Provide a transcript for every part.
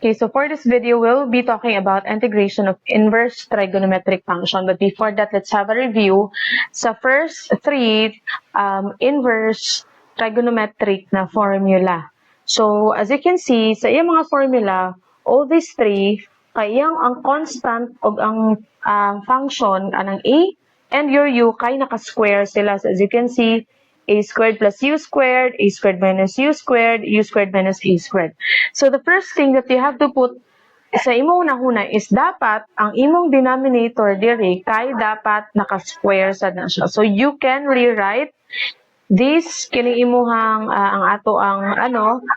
Okay, so for this video, we'll be talking about integration of inverse trigonometric function. But before that, let's have a review sa first three inverse trigonometric na formula. So, as you can see, sa iyang mga formula, all these three, kayang ang constant o ang function anang a and your u kay naka-square sila. So, as you can see, a squared plus u squared, a squared minus u squared minus a squared. So the first thing that you have to put sa imong nahuna is dapat ang imong denominator dire kay dapat naka-square sad na siya. So you can rewrite this kini imuhang ang ato ang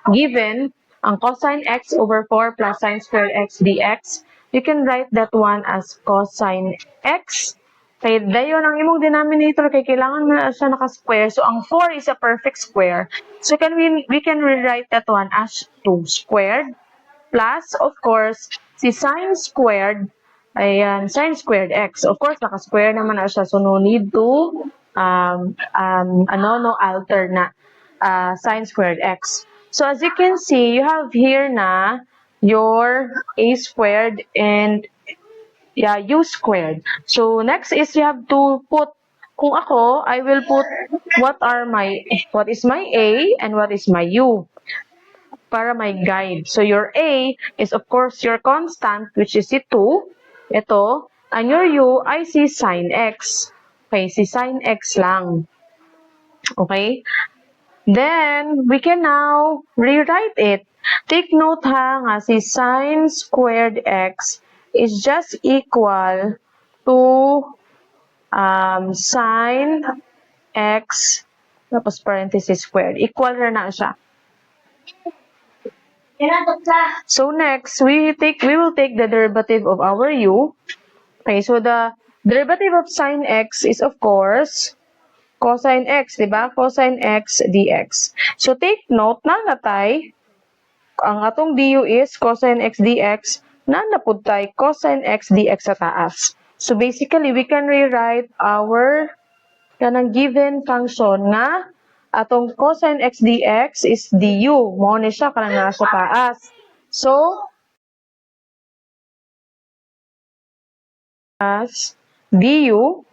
given ang cosine x over 4 plus sine squared x dx. You can write that one as cosine x. Kaya dayon ang imong denominator kay kailangan na siya naka-square. So ang 4 is a perfect square. So we can rewrite that one as 2 squared plus of course si sine squared ayan sine squared x. Of course naka-square naman na siya so no need to alter na sine squared x. So as you can see, you have here na your a squared and u squared. So next is you have to put, kung ako, I will put what is my a and what is my u para my guide. So your a is of course your constant which is si 2. Ito, and your u ay si sine x. Okay, si sine x lang. Okay? Then we can now rewrite it. Take note ha nga si sine squared x is just equal to sine x tapos parenthesis squared. Equal na siya. So next, we will take the derivative of our u. Okay, so the derivative of sine x is of course cosine x, diba? Cosine x dx. So take note na natay ang atong du is cosine x dx na napud tay cosine x dx sa taas. So basically, we can rewrite our kanang given function nga atong cosine x dx is du. Mo ni siya kanang nasa taas. So, as du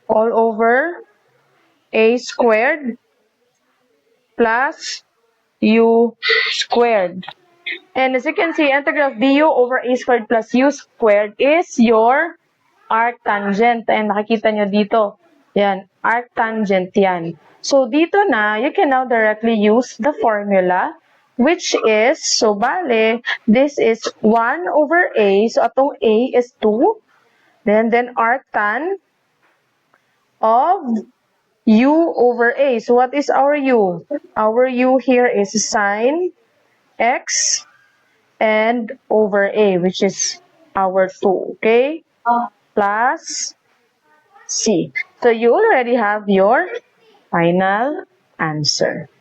all over a squared plus u squared. And as you can see, integral of du over a squared plus u squared is your arctangent. And nakikita nyo dito. Yan, arctangent yan. So dito na, you can now directly use the formula which is, so bale, this is 1 over a. So atong a is 2. Then arctan of u over a. So what is our u? Our u here is sine x and over a, which is our 2, okay? Plus c. So you already have your final answer.